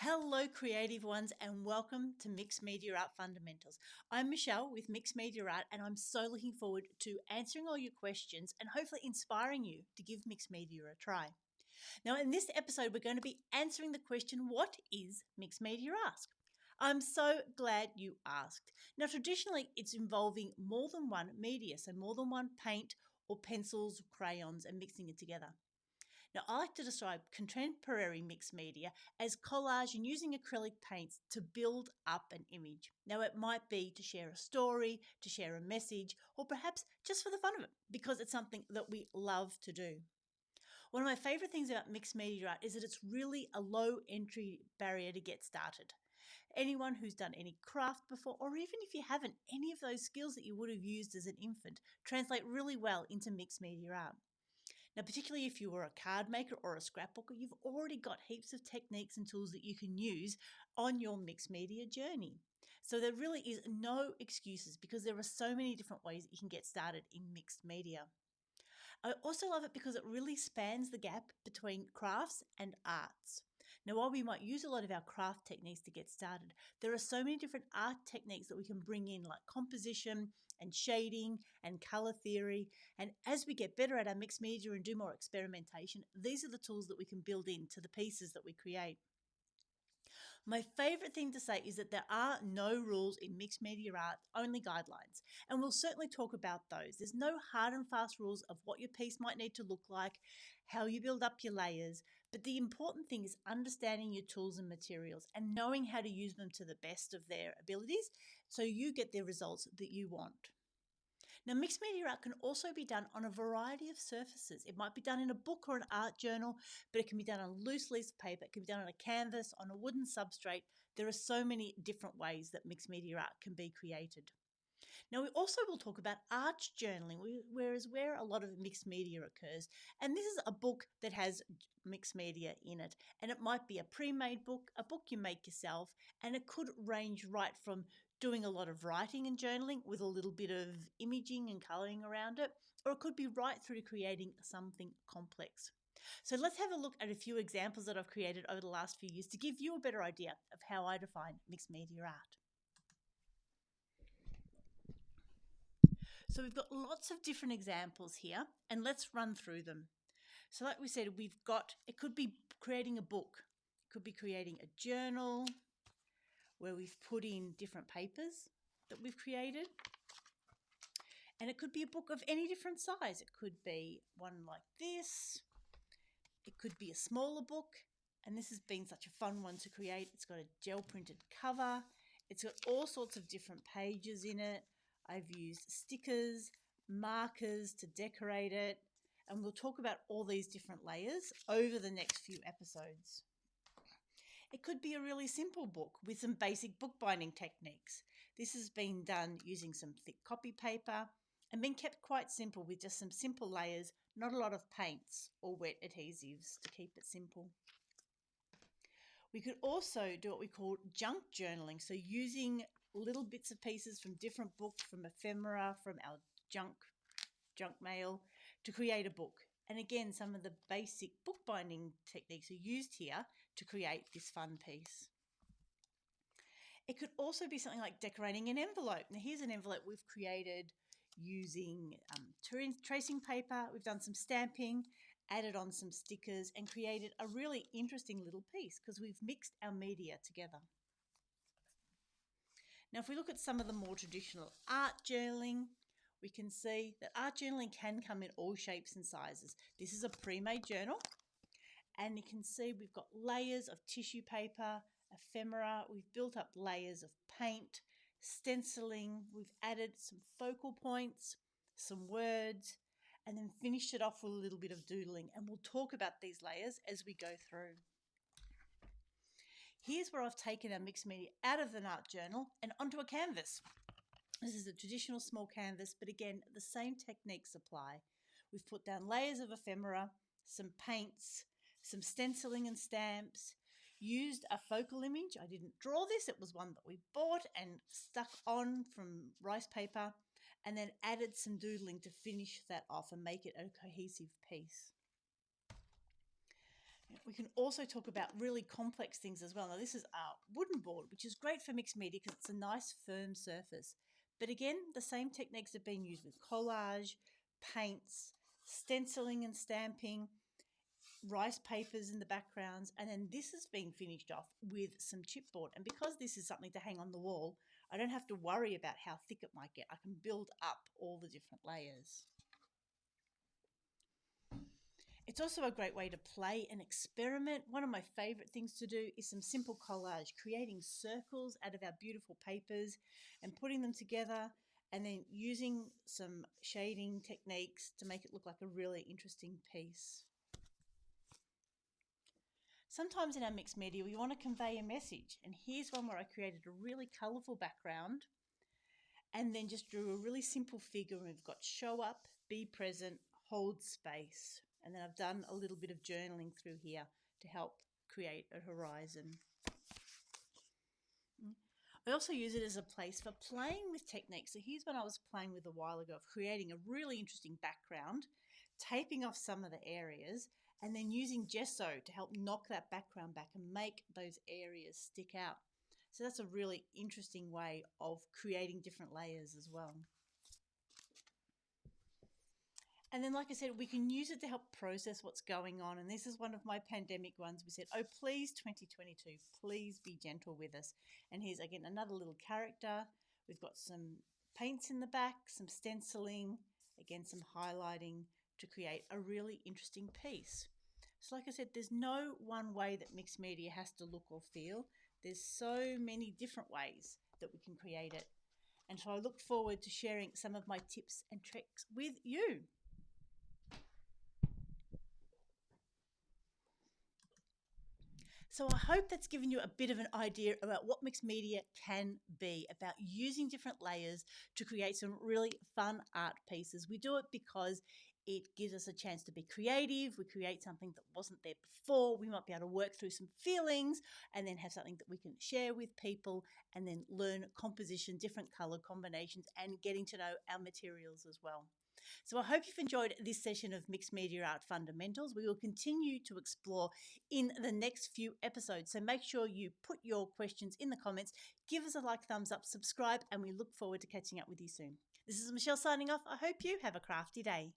Hello, creative ones, and welcome to Mixed Media Art Fundamentals. I'm Michelle with Mixed Media Art, and I'm so looking forward to answering all your questions and hopefully inspiring you to give mixed media a try. Now, in this episode, we're going to be answering the question, what is mixed media art? I'm so glad you asked. Now, traditionally, it's involving more than one media, so more than one paint or pencils, crayons, and mixing it together. Now, I like to describe contemporary mixed media as collage and using acrylic paints to build up an image. Now, it might be to share a story, to share a message, or perhaps just for the fun of it, because it's something that we love to do. One of my favorite things about mixed media art is that it's really a low entry barrier to get started. Anyone who's done any craft before, or even if you haven't, any of those skills that you would have used as an infant translate really well into mixed media art. Now, particularly if you were a card maker or a scrapbooker, you've already got heaps of techniques and tools that you can use on your mixed media journey. So there really is no excuses because there are so many different ways that you can get started in mixed media. I also love it because it really spans the gap between crafts and arts. Now, while we might use a lot of our craft techniques to get started, there are so many different art techniques that we can bring in, like composition and shading and color theory. And as we get better at our mixed media and do more experimentation, these are the tools that we can build into the pieces that we create. My favorite thing to say is that there are no rules in mixed media art, only guidelines. And we'll certainly talk about those. There's no hard and fast rules of what your piece might need to look like, how you build up your layers. But the important thing is understanding your tools and materials and knowing how to use them to the best of their abilities so you get the results that you want. Now, mixed media art can also be done on a variety of surfaces. It might be done in a book or an art journal, but it can be done on a loose leaf of paper. It can be done on a canvas, on a wooden substrate. There are so many different ways that mixed media art can be created. Now, we also will talk about art journaling, where a lot of mixed media occurs. And this is a book that has mixed media in it. And it might be a pre-made book, a book you make yourself, and it could range right from doing a lot of writing and journaling with a little bit of imaging and colouring around it, or it could be right through to creating something complex. So let's have a look at a few examples that I've created over the last few years to give you a better idea of how I define mixed media art. So we've got lots of different examples here, and let's run through them. So like we said, it could be creating a book, it could be creating a journal where we've put in different papers that we've created. And it could be a book of any different size. It could be one like this. It could be a smaller book. And this has been such a fun one to create. It's got a gel printed cover. It's got all sorts of different pages in it. I've used stickers, markers to decorate it. And we'll talk about all these different layers over the next few episodes. It could be a really simple book with some basic bookbinding techniques. This has been done using some thick copy paper and been kept quite simple with just some simple layers, not a lot of paints or wet adhesives to keep it simple. We could also do what we call junk journaling, so using little bits of pieces from different books, from ephemera, from our junk mail to create a book. And again, some of the basic bookbinding techniques are used here to create this fun piece. It could also be something like decorating an envelope. Now here's an envelope we've created using tracing paper. We've done some stamping, added on some stickers and created a really interesting little piece because we've mixed our media together. Now if we look at some of the more traditional art journaling, we can see that art journaling can come in all shapes and sizes. This is a pre-made journal, and you can see we've got layers of tissue paper, ephemera, we've built up layers of paint, stenciling, we've added some focal points, some words, and then finished it off with a little bit of doodling. And we'll talk about these layers as we go through. Here's where I've taken our mixed media out of an art journal and onto a canvas. This is a traditional small canvas, but again, the same techniques apply. We've put down layers of ephemera, some paints, some stenciling and stamps, used a focal image. I didn't draw this, it was one that we bought and stuck on from rice paper, and then added some doodling to finish that off and make it a cohesive piece. We can also talk about really complex things as well. Now, this is our wooden board, which is great for mixed media because it's a nice firm surface. But again, the same techniques have been used with collage, paints, stenciling and stamping, rice papers in the backgrounds, and then this is being finished off with some chipboard. And because this is something to hang on the wall, I don't have to worry about how thick it might get. I can build up all the different layers. It's also a great way to play and experiment. One of my favorite things to do is some simple collage, creating circles out of our beautiful papers and putting them together, and then using some shading techniques to make it look like a really interesting piece. Sometimes in our mixed media, we want to convey a message, and here's one where I created a really colourful background and then just drew a really simple figure. We've got show up, be present, hold space. And then I've done a little bit of journaling through here to help create a horizon. I also use it as a place for playing with techniques. So here's one I was playing with a while ago of creating a really interesting background, taping off some of the areas, and then using gesso to help knock that background back and make those areas stick out. So that's a really interesting way of creating different layers as well. And then, like I said, we can use it to help process what's going on. And this is one of my pandemic ones. We said, oh, please, 2022, please be gentle with us. And here's, again, another little character. We've got some paints in the back, some stenciling, again, some highlighting to create a really interesting piece. So like I said, there's no one way that mixed media has to look or feel. There's so many different ways that we can create it. And so I look forward to sharing some of my tips and tricks with you. So I hope that's given you a bit of an idea about what mixed media can be, about using different layers to create some really fun art pieces. We do it because it gives us a chance to be creative. We create something that wasn't there before. We might be able to work through some feelings and then have something that we can share with people and then learn composition, different color combinations, and getting to know our materials as well. So I hope you've enjoyed this session of Mixed Media Art Fundamentals. We will continue to explore in the next few episodes. So make sure you put your questions in the comments, give us a like, thumbs up, subscribe, and we look forward to catching up with you soon. This is Michelle signing off. I hope you have a crafty day.